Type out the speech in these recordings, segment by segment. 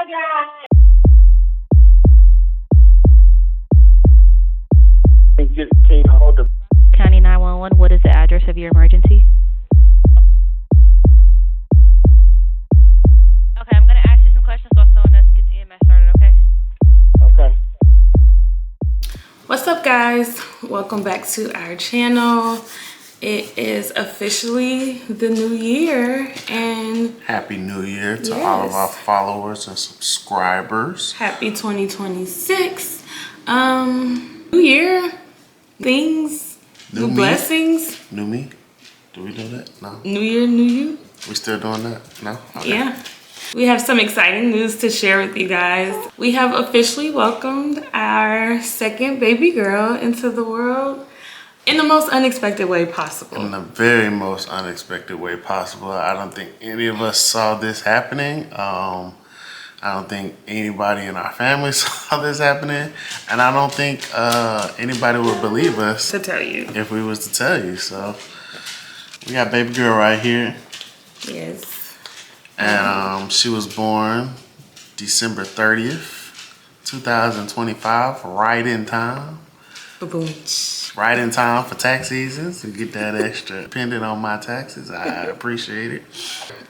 Can you hold the County 911, what is the address of your emergency? Okay, I'm going to ask you some questions while someone else gets EMS started, okay? okay? What's up, guys? Welcome back to our channel. It is officially the new year, and Happy New Year to all of our followers and subscribers. happy 2026. New year, things, new me? blessings. New me? Do we do that? No. New year, new you. We still doing that? No? Okay. Yeah. We have some exciting news to share with you guys. We have officially welcomed our second baby girl into the world in the most unexpected way possible. In the very most unexpected way possible. I don't think any of us saw this happening. I don't think anybody in our family saw this happening. And I don't think anybody would believe us To tell you. if we was to tell you. So we got baby girl right here. Yes. And she was born December 30th, 2025, right in time. Ba-boom. Right in time for tax season to get that extra depending on my taxes. I appreciate it.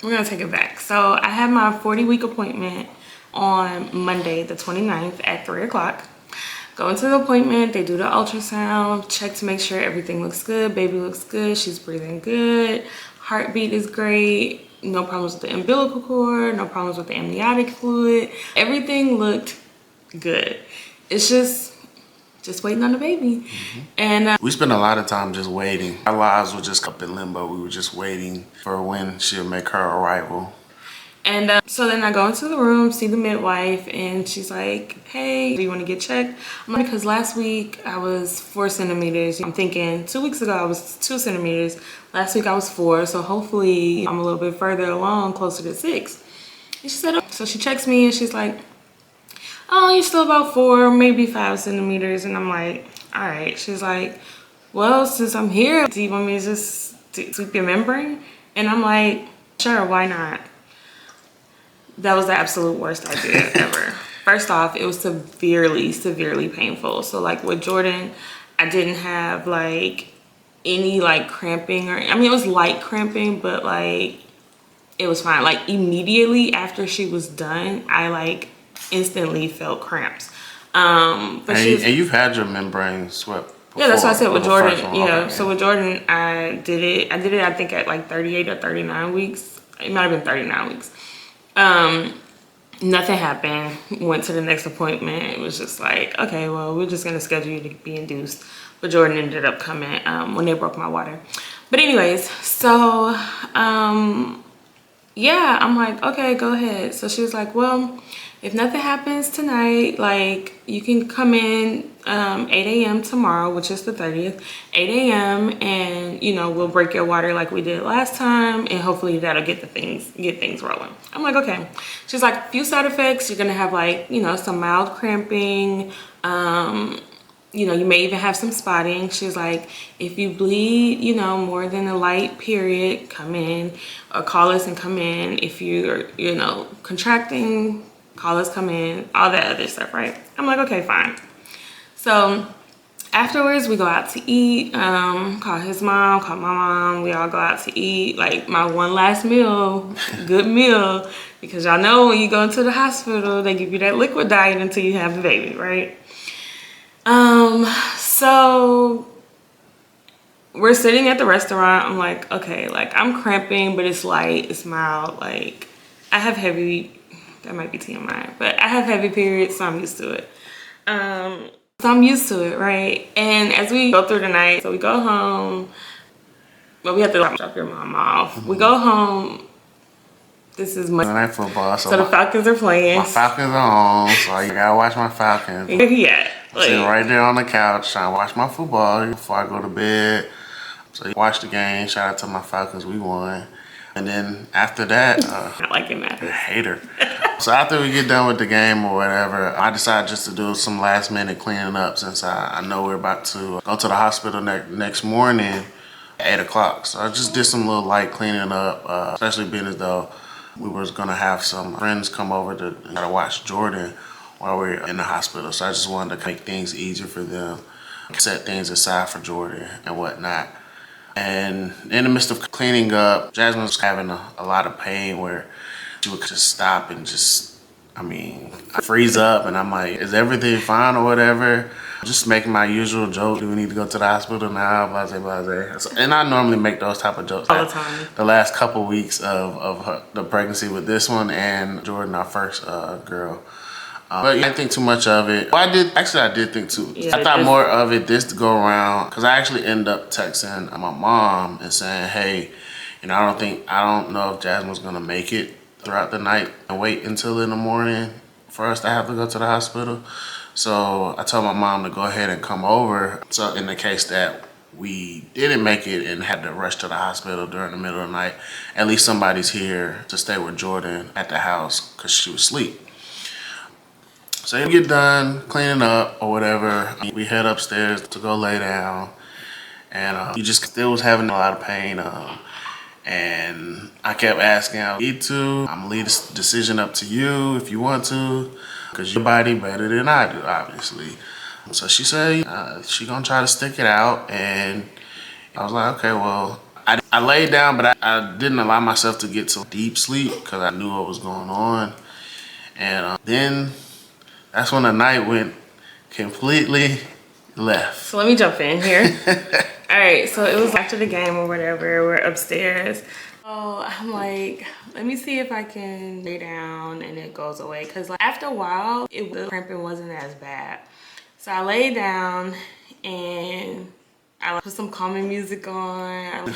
We're gonna take it back. So I had my 40-week appointment on Monday, the 29th at 3 o'clock. Go into the appointment, they do the ultrasound, check to make sure everything looks good, baby looks good, she's breathing good, heartbeat is great, no problems with the umbilical cord, no problems with the amniotic fluid. Everything looked good. It's just waiting on the baby. And We spent a lot of time just waiting. Our lives were just up in limbo. We were just waiting for when she'll make her arrival. So then I go into the room, see the midwife, and she's like, hey, do you want to get checked? I'm like, because last week I was 4 centimeters. I'm thinking 2 weeks ago I was 2 centimeters. Last week I was 4, so hopefully I'm a little bit further along, closer to 6. And she said, so she checks me and she's like, oh, you're still about 4, maybe 5 centimeters. And I'm like, all right. She's like, well, since I'm here, do you want me to just sweep your membrane? And I'm like, sure, why not? That was the absolute worst idea ever. First off, it was severely painful. So like with Jordan, I didn't have like any like cramping or, I mean, it was light cramping, but like it was fine. Like immediately after she was done, I like instantly felt cramps. But And you've had your membrane swept before. yeah, that's what I said with Jordan. Yeah, Okay, so with Jordan, I did it I think at like 38 or 39 weeks. It might have been 39 weeks. Nothing happened. Went to the next appointment. It was just like, okay, well, we're just gonna schedule you to be induced. But Jordan ended up coming when they broke my water. But anyways, so yeah, I'm like, okay, go ahead. So she was like, well, if nothing happens tonight, like you can come in 8 a.m. tomorrow, which is the 30th, 8 a.m. and you know, we'll break your water like we did last time, and hopefully that'll get things rolling. I'm like, okay. She's like, few side effects. You're gonna have like, you know, some mild cramping. You know, you may even have some spotting. She's like, if you bleed, you know, more than a light period, come in or call us and come in. If you're, you know, contracting, call us, come in, all that other stuff, right? I'm like, okay, fine. So afterwards, we go out to eat, call his mom, call my mom. We all go out to eat, like my one last meal, good meal, because y'all know when you go into the hospital, they give you that liquid diet until you have the baby, right? So we're sitting at the restaurant. I'm like, okay, like I'm cramping, but it's light, it's mild. Like I have heavy, that might be TMI, but I have heavy periods, so I'm used to it. So I'm used to it, right? And as we go through the night, so we go home, well, we have to drop your mom off. We go home. This is Monday Night football, so the Falcons are playing. my Falcons are on, so you gotta watch my Falcons. Where he at? Like, Sitting right there on the couch trying to watch my football before I go to bed. So you watch the game. Shout out to my Falcons, we won. And then after that, not like it matters. hater. So after we get done with the game or whatever, I decided just to do some last minute cleaning up since I know we're about to go to the hospital next morning at 8 o'clock. So I just did some little light cleaning up, especially being as though We was gonna have some friends come over to watch Jordan while we were in the hospital. So I just wanted to make things easier for them, set things aside for Jordan and whatnot. And in the midst of cleaning up, Jasmine was having a lot of pain where she would just stop and freeze up. And I'm like, is everything fine or whatever? Just making my usual joke. Do we need to go to the hospital now? Blase, blase. And I normally make those type of jokes all the time. The last couple weeks of the pregnancy with this one and Jordan, our first girl. But yeah, I didn't think too much of it. Well, I did think too. Yeah, I thought more of it this to go around because I actually ended up texting my mom and saying, hey, I don't know if Jasmine's gonna make it throughout the night and wait until in the morning for us to have to go to the hospital. So I told my mom to go ahead and come over. So in the case that we didn't make it and had to rush to the hospital during the middle of the night, at least somebody's here to stay with Jordan at the house because she was asleep. So you get done cleaning up or whatever, we head upstairs to go lay down, and you just still was having a lot of pain. And I kept asking, I need to. I'm gonna leave this decision up to you if you want to, because your body better than I do, obviously. So she said she gonna try to stick it out, and I was like, okay, well, I laid down, but I didn't allow myself to get to deep sleep because I knew what was going on. And then that's when the night went completely left. So let me jump in here. All right, so it was after the game or whatever. We're upstairs. So I'm like, let me see if I can lay down and it goes away. Because after a while, the cramping wasn't as bad. So I lay down and I put some calming music on. I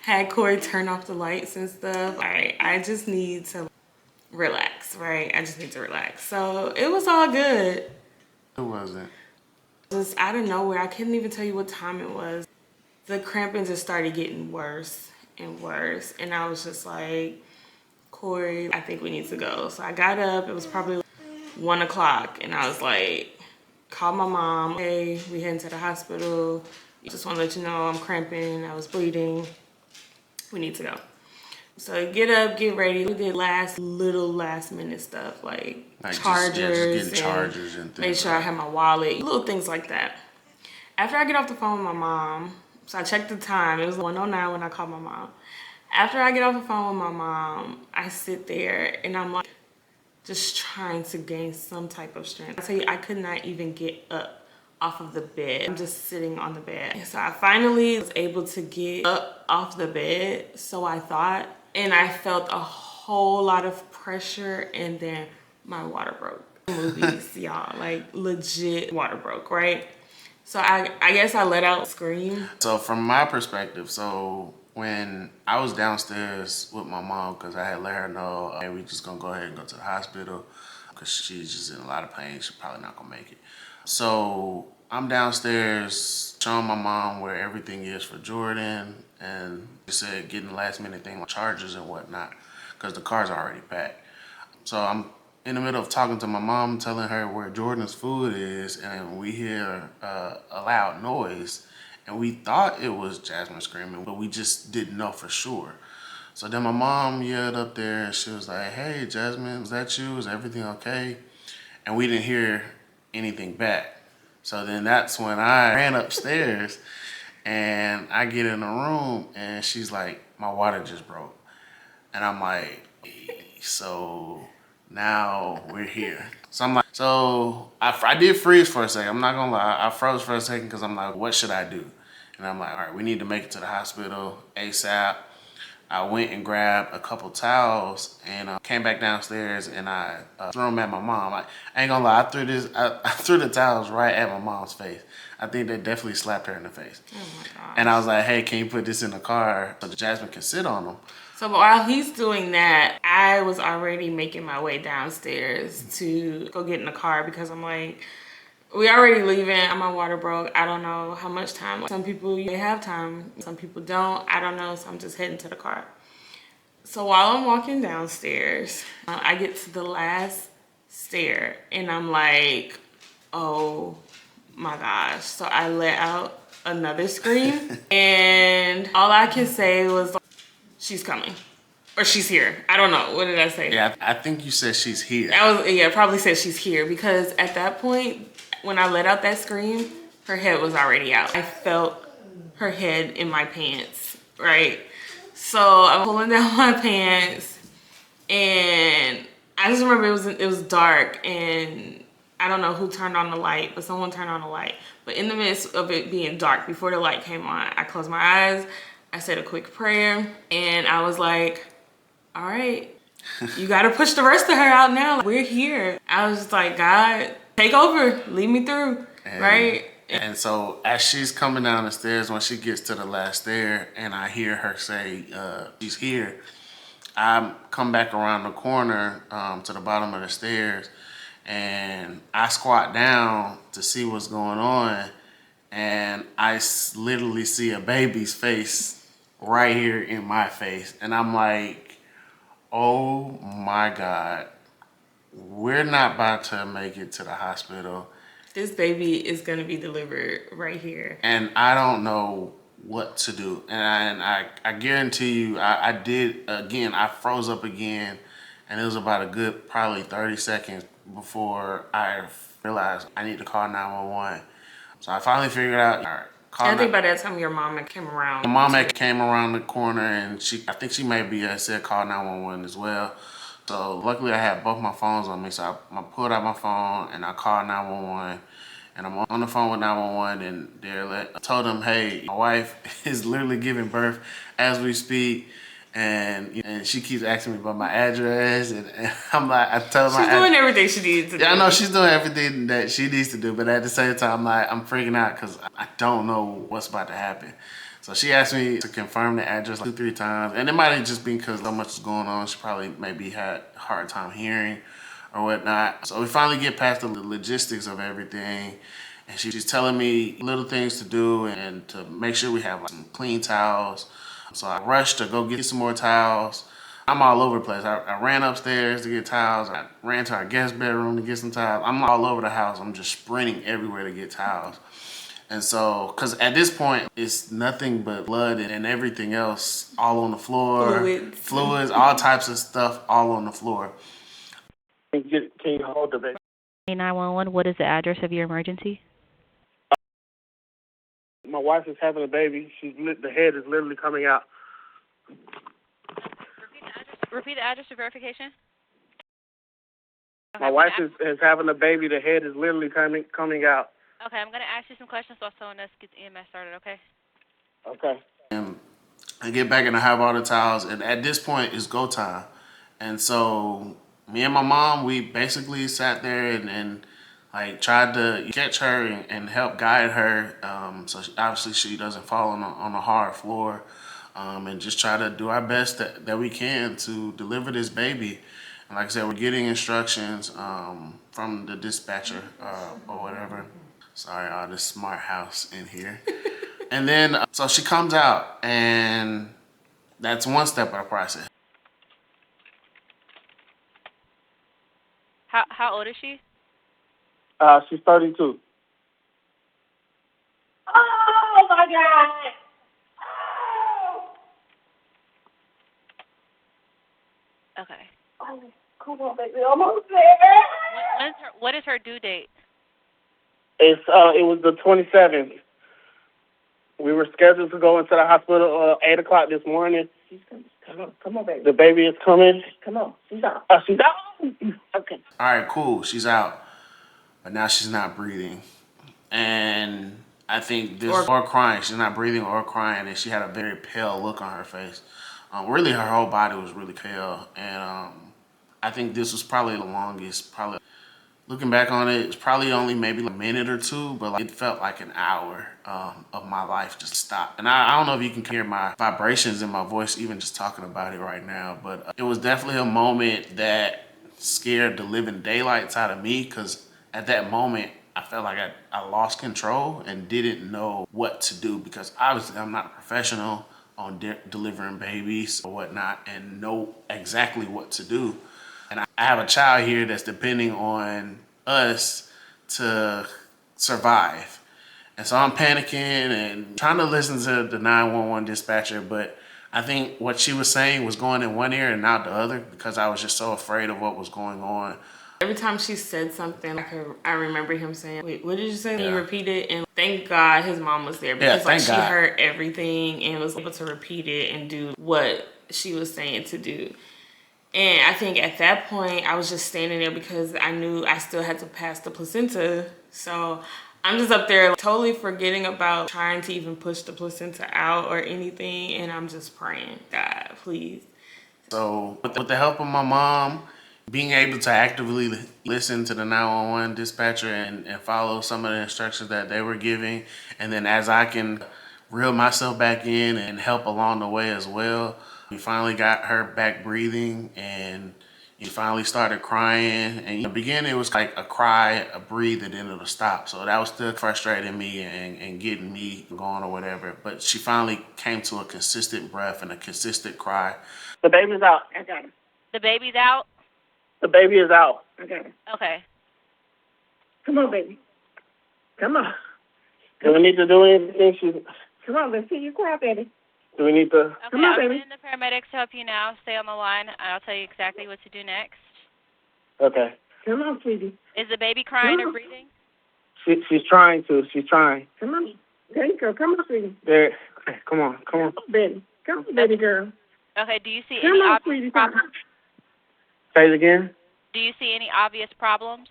had Corey turn off the lights and stuff. All right, I just need to relax, right? I just need to relax. So it was all good. It wasn't. Just out of nowhere, I couldn't even tell you what time it was. The cramping just started getting worse and worse. And I was just like, Corey, I think we need to go. So I got up, it was probably 1 o'clock. And I was like, called my mom. Hey, we heading to the hospital. Just want to let you know I'm cramping, I was bleeding. We need to go. So get up, get ready. We did last minute stuff like chargers, just getting chargers and things. Make sure I had my wallet, little things like that. After I get off the phone with my mom, so I checked the time. It was 1:09 when I called my mom. After I get off the phone with my mom, I sit there and I'm like just trying to gain some type of strength. I tell you, I could not even get up off of the bed. I'm just sitting on the bed. So I finally was able to get up off the bed, so I thought, and I felt a whole lot of pressure, and then my water broke. Movies, y'all, like legit water broke, right? So I guess I let out a scream. So from my perspective, so when I was downstairs with my mom, because I had let her know, hey, we just gonna go ahead and go to the hospital because she's just in a lot of pain. She's probably not gonna make it. So I'm downstairs showing my mom where everything is for Jordan, and she said getting the last minute thing like chargers and whatnot because the car's already packed. So I'm in the middle of talking to my mom, telling her where Jordan's food is, and we hear a loud noise, and we thought it was Jasmine screaming, but we just didn't know for sure. So then my mom yelled up there, and she was like, hey, Jasmine, is that you? Is everything okay? And we didn't hear anything back. So then that's when I ran upstairs, and I get in the room, and she's like, my water just broke. And I'm like, so now we're here. So I'm like, so I did freeze for a second. I'm not gonna lie. I froze for a second because I'm like, what should I do? And I'm like, all right, we need to make it to the hospital ASAP. I went and grabbed a couple towels and came back downstairs and I threw them at my mom. I ain't gonna lie, I threw the towels right at my mom's face. I think they definitely slapped her in the face. Oh my gosh. And I was like, hey, can you put this in the car so Jasmine can sit on them? So while he's doing that, I was already making my way downstairs to go get in the car because I'm like, we already leaving. My water broke. I don't know how much time. Some people, they have time. Some people don't. I don't know. So I'm just heading to the car. So while I'm walking downstairs, I get to the last stair and I'm like, oh my gosh. So I let out another scream and all I can say was, she's coming. Or she's here. I don't know. What did I say? Yeah, I think you said she's here. Probably said she's here because at that point, when I let out that scream, her head was already out. I felt her head in my pants, right? So I'm pulling down my pants, and I just remember it was dark, and I don't know who turned on the light, but someone turned on the light. But in the midst of it being dark, before the light came on, I closed my eyes, I said a quick prayer, and I was like, all right, you gotta push the rest of her out now. We're here. I was just like, God, take over, lead me through, right? And so as she's coming down the stairs, when she gets to the last stair and I hear her say, she's here, I come back around the corner to the bottom of the stairs, and I squat down to see what's going on, and I literally see a baby's face right here in my face. And I'm like, oh my God, we're not about to make it to the hospital. This baby is gonna be delivered right here. And I don't know what to do. And I guarantee you, I did, again, I froze up again, and it was about a good probably 30 seconds before I realized I need to call 911. So I finally figured out, all right, I think by that time your mama came around. my mom had came around the corner, and I think she maybe said call 911 as well. So luckily I had both my phones on me, so I pulled out my phone and I called 911. And I'm on the phone with 911, and I told them, hey, my wife is literally giving birth as we speak, and she keeps asking me about my address, and I'm like, I told her she's doing everything she needs to do. Yeah, I know she's doing everything that she needs to do, but at the same time, I'm freaking out because I don't know what's about to happen. So she asked me to confirm the address like 2-3 times, and it might have just been because so much is going on. She probably maybe had a hard time hearing or whatnot. So we finally get past the logistics of everything, and she's telling me little things to do and to make sure we have like some clean towels. So I rushed to go get some more towels. I'm all over the place. I ran upstairs to get towels. I ran to our guest bedroom to get some towels. I'm all over the house. I'm just sprinting everywhere to get towels. And so, because at this point, it's nothing but blood and everything else all on the floor. Fluids, all types of stuff all on the floor. Can you hold the baby? 911, what is the address of your emergency? My wife is having a baby. The head is literally coming out. Repeat the address for verification. Okay, My wife is having a baby. The head is literally coming out. Okay, I'm going to ask you some questions while someone else gets EMS started, okay? Okay. And I get back and I have all the towels, and at this point, it's go time. And so me and my mom, we basically sat there and like tried to catch her and help guide her. So obviously she doesn't fall on a hard floor, and just try to do our best that we can to deliver this baby. And like I said, we're getting instructions from the dispatcher or whatever. Sorry, all this smart house in here. And then, so she comes out, and that's one step of the process. How old is she? She's 32. Oh my God! Oh. Okay. Oh, come on, baby, almost there. What is her due date? It was the 27th. We were scheduled to go into the hospital 8 o'clock this morning. She's coming. Come on, baby. The baby is coming. Come on, she's out. She's out. Okay. All right, cool. She's out, but now she's not breathing, and I think this or crying. She's not breathing or crying, and she had a very pale look on her face. Really, her whole body was really pale, and I think this was probably the longest. Probably looking back on it, it's probably only maybe a minute or two, but like, it felt like an hour of my life just stopped. And I don't know if you can hear my vibrations in my voice, even just talking about it right now, but it was definitely a moment that scared the living daylights out of me, because at that moment, I felt like I lost control and didn't know what to do, because obviously I'm not a professional on delivering babies or whatnot and know exactly what to do. And I have a child here that's depending on us to survive. And so I'm panicking and trying to listen to the 911 dispatcher, but I think what she was saying was going in one ear and not the other because I was just so afraid of what was going on. Every time she said something, I remember him saying, "Wait, what did you say?" Yeah. He repeated, and thank God his mom was there Yeah, because like thank she God. heard everything and was able to repeat it and do what she was saying to do. And I think at that point, I was just standing there because I knew I still had to pass the placenta. So I'm just up there totally forgetting about trying to even push the placenta out or anything. And I'm just praying, God, please. So with the help of my mom, being able to actively listen to the 911 dispatcher and follow some of the instructions that they were giving, and then as I can reel myself back in and help along the way as well, we finally got her back breathing and he finally started crying. And in the beginning, it was like a cry, a breathe, and then it'll stop. So that was still frustrating me and getting me going or whatever. But she finally came to a consistent breath and a consistent cry. The baby's out. I got him. The baby's out? The baby is out. I got it. Okay. Come on, baby. Come on. Do we need to do anything? Come on, let's see you cry, baby. Do we need to? Okay, Come on, I'm baby. sending the paramedics to help you now. Stay on the line. I'll tell you exactly what to do next. Okay. Come on, sweetie. Is the baby crying Come or on. breathing? She's trying to. She's trying. Come on. There you go. Come on, sweetie. There. Come on. Come on. Come on, baby. Come on, baby girl. Okay, do you see Come any on, obvious sweetie. Come problems? Say it again. Do you see any obvious problems?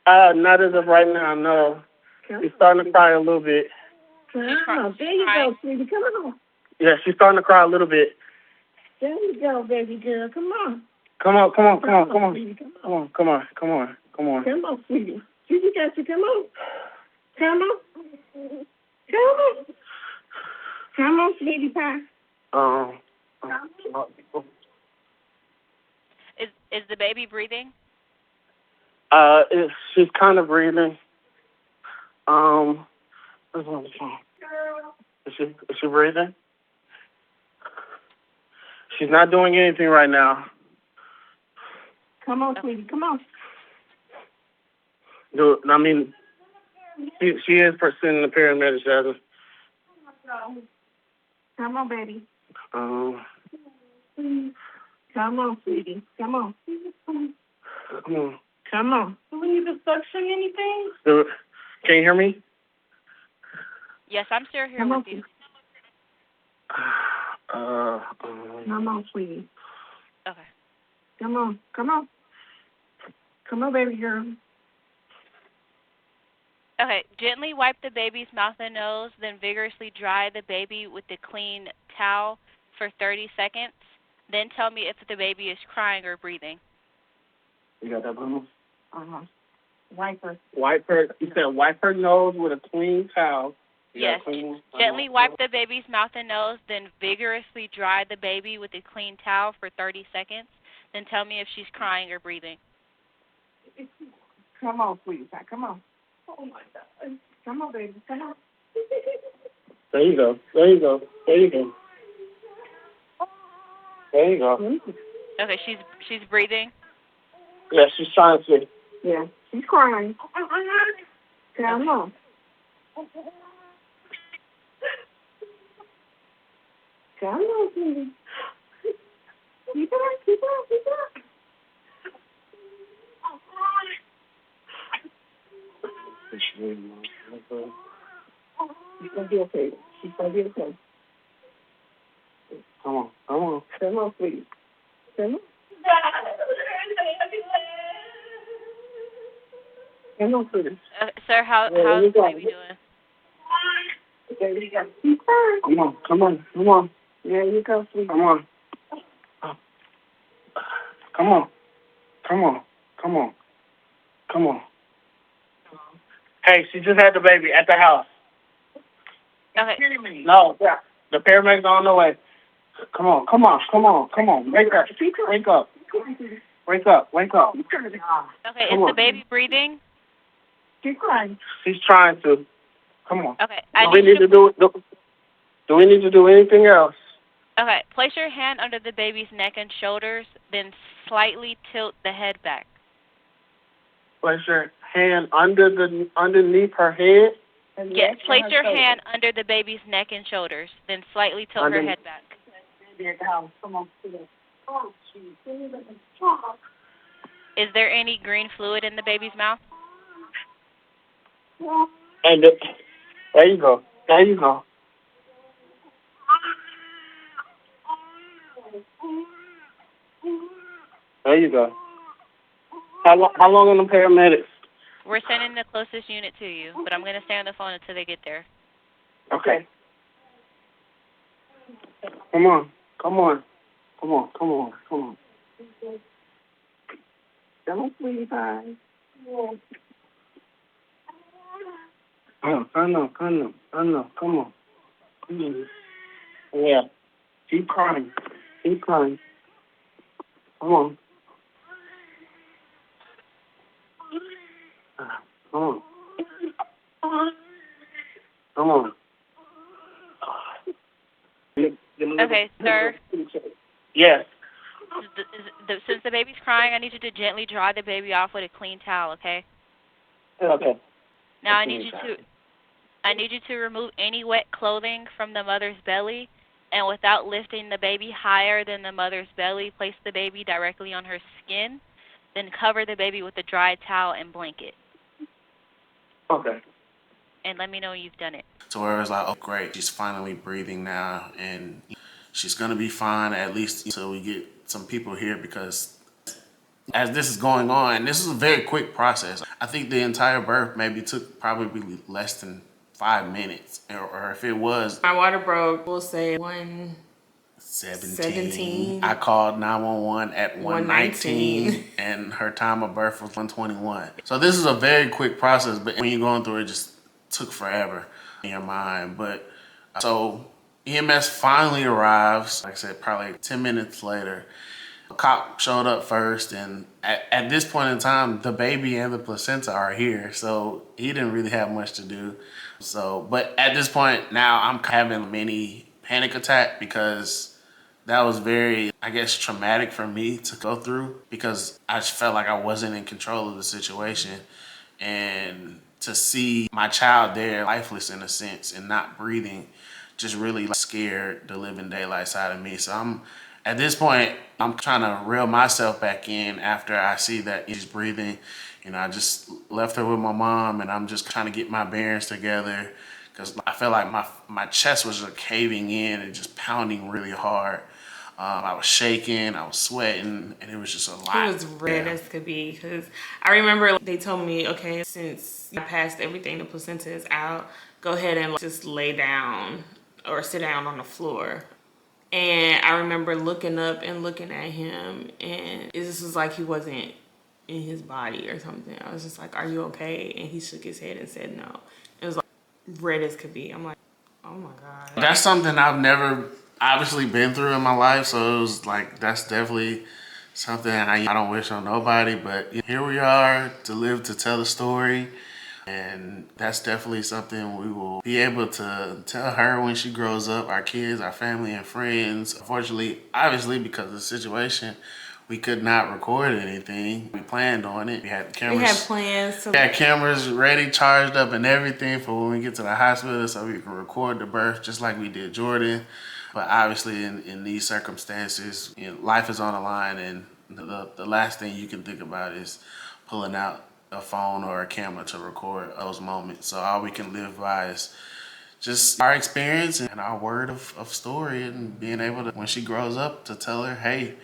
Not as of right now. No. She's starting to cry a little bit. Come on. There you go, sweetie. Come on. Yeah, she's starting to cry a little bit. There you go, baby girl. Come on. Come on. Come on. Come on. Come on. Sweetie. Come Come on. Come on. Come on. Come on. Come on, sweetie. Sweetie got you. Come on. Come on. Come on. Come on, sweetie pie. Is the baby breathing? She's kind of breathing. What's on the phone? Is she breathing? She's not doing anything right now. Come on, sweetie. Come on. She is pursuing the paramedics, Jasmine. Come on, baby. Um, Come on, sweetie. Come on. Come on. Come on. Do we need to suction anything? Can you hear me? Yes, I'm still here Come with on, you. Come on, sweetie. Okay. Come on. Come on. Come on, baby girl. Okay, gently wipe the baby's mouth and nose, then vigorously dry the baby with a clean towel for 30 seconds. Then tell me if the baby is crying or breathing. You got that, Bruno? Wipe her. Wipe her. You said wipe her nose with a clean towel. Yes. Gently wipe the baby's mouth and nose, then vigorously dry the baby with a clean towel for 30 seconds. Then tell me if she's crying or breathing. Come on, sweetie pie. Come on. Oh, my God. Come on, baby. Come on. There you go. There you go. There you go. There you go. Okay, she's breathing. Yeah, she's trying to. Yeah, she's crying. Come on. Come on, sweetie. Keep it up, keep it up, keep it up. She's gonna be okay. She's gonna be okay. Come on. Come on. Come on, sweetie. Come on. Come on, sweetie. Sir, how's the baby doing? There you go. Keep crying. Come on. Come on. Come on. There you go, sweetie. Come on. Come on. Come on. Come on. Come on. Hey, she just had the baby at the house. Okay. No, the paramedics are on the way. Come on, come on, come on, come on. Wake up. Wake up. Wake up. Wake up. Okay, Come is on. the baby breathing? Keep crying. She's trying to. Come on. Okay. Do we need to do anything else? Okay, place your hand under the baby's neck and shoulders, then slightly tilt the head back. Place your hand underneath her head. Yes, place your hand under the baby's neck and shoulders, then slightly tilt her head back. Is there any green fluid in the baby's mouth? And there you go. There you go. There you go. How long are the paramedics? We're sending the closest unit to you, but I'm going to stay on the phone until they get there. Okay. Come on. Come on. Come on. Come on. Come on. Don't sweetie pie. Oh, I know. Come on. Come on. Yeah. Keep crying. Keep crying. Come on. Come on. Come on. Okay, sir. Yes. Since the baby's crying, I need you to gently dry the baby off with a clean towel, okay? Okay. Now I need you to remove any wet clothing from the mother's belly, and without lifting the baby higher than the mother's belly, place the baby directly on her skin, then cover the baby with a dry towel and blanket. Okay. And let me know when you've done it. So where it's like, oh great, she's finally breathing now, and she's gonna be fine at least until we get some people here, because as this is going on, this is a very quick process. I think the entire birth maybe took probably less than 5 minutes, or if it was, My water broke, we'll say 17. I called 911 at 1:19, and her time of birth was 1:21. So this is a very quick process, but when you're going through it, it just took forever in your mind. But so EMS finally arrives, like I said, probably 10 minutes later. A cop showed up first, and at this point in time, the baby and the placenta are here, so he didn't really have much to do. So, but at this point now, I'm having a mini panic attack, because that was very, I guess, traumatic for me to go through, because I just felt like I wasn't in control of the situation. And to see my child there, lifeless in a sense, and not breathing, just really scared the living daylights out of me. So at this point, I'm trying to reel myself back in after I see that he's breathing. You know, I just left her with my mom, and I'm just trying to get my bearings together, because I felt like my chest was just caving in and just pounding really hard. I was shaking, I was sweating, and it was just a lot. It was red as could be, because I remember they told me, okay, since you passed everything, the placenta is out, go ahead and just lay down or sit down on the floor. And I remember looking up and looking at him, and it just was like he wasn't in his body or something. I was just like, are you okay? And he shook his head and said no. It was like red as could be. I'm like, oh my God. That's something I've never obviously been through in my life, so it was like, that's definitely something I don't wish on nobody, but here we are to live to tell the story. And that's definitely something we will be able to tell her when she grows up, our kids, our family and friends. Unfortunately, obviously, because of the situation, we could not record anything. We planned on it. We had cameras. We had plans. We had cameras ready, charged up and everything for when we get to the hospital, so we can record the birth just like we did Jordan. But obviously in these circumstances, you know, life is on the line, and the last thing you can think about is pulling out a phone or a camera to record those moments. So all we can live by is just our experience and our word of story, and being able to, when she grows up, to tell her, hey,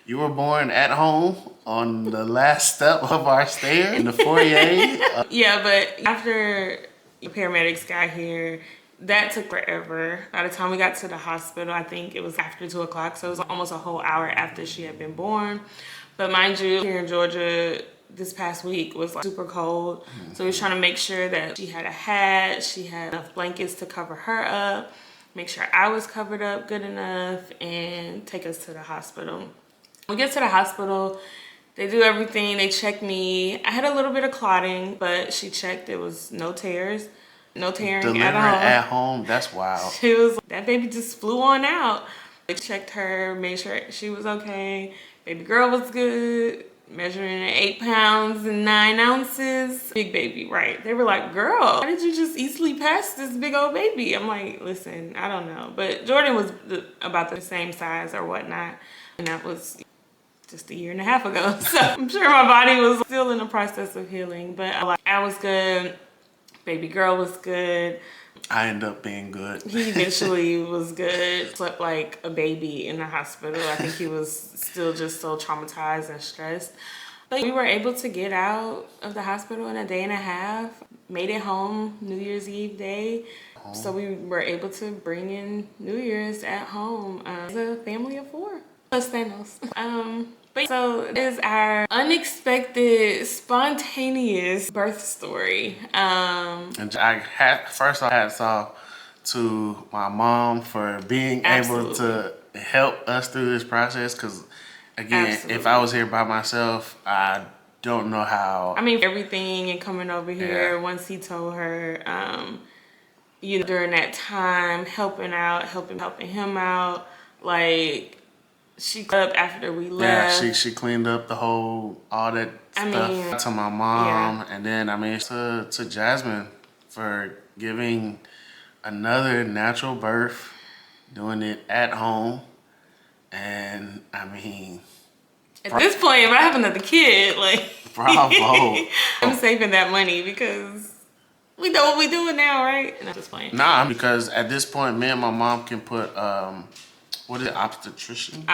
you were born at home on the last step of our stair in the foyer. Yeah, but after the paramedics got here, that took forever. By the time we got to the hospital, I think it was after 2 o'clock, so it was almost a whole hour after she had been born. But mind you, here in Georgia, this past week was super cold. So we was trying to make sure that she had a hat, she had enough blankets to cover her up, make sure I was covered up good enough, and take us to the hospital. We get to the hospital, they do everything, they check me. I had a little bit of clotting, but she checked, there was no tears, no tearing Delivering at all. at home, that's wild. She was, that baby just flew on out. They checked her, made sure she was okay. Baby girl was good. measuring at 8 pounds and 9 ounces. Big baby, right? They were like, girl, how did you just easily pass this big old baby? I'm like, listen, I don't know. But Jordan was about the same size or whatnot. And that was just a year and a half ago. So I'm sure my body was still in the process of healing. But I was good. Baby girl was good. I end up being good. He eventually was good. Slept like a baby in the hospital. I think he was still just so traumatized and stressed. But we were able to get out of the hospital in a day and a half. Made it home New Year's Eve day. So we were able to bring in New Year's at home as a family of 4. Plus Thanos. But so it is our unexpected, spontaneous birth story. And I first off, hats off to my mom for being able to help us through this process. Because again, if I was here by myself, I don't know how. I mean, everything and coming over here, once he told her, you know, during that time, helping him out, like, she cleaned up after we left. Yeah, she cleaned up all that stuff to my mom. And then, to Jasmine for giving another natural birth, doing it at home. And at this point, if I have another kid, like, bravo. I'm saving that money because we know what we're doing now, right? And I'm just playing. Nah, because at this point, me and my mom can put, what is it, obstetrician?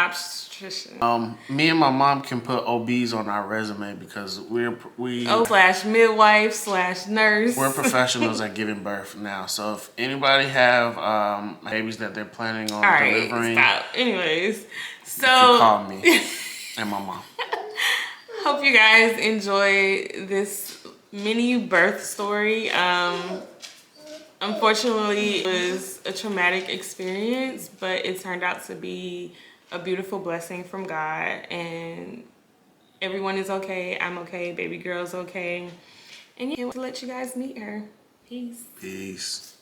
Me and my mom can put OBs on our resume because slash midwife / nurse. We're professionals at giving birth now. So if anybody have babies that they're planning on delivering, stop. Anyways, so you can call me and my mom. Hope you guys enjoy this mini birth story. Unfortunately, it was a traumatic experience, but it turned out to be a beautiful blessing from God. And everyone is okay. I'm okay. Baby girl's okay. And yeah, I want to let you guys meet her. Peace. Peace.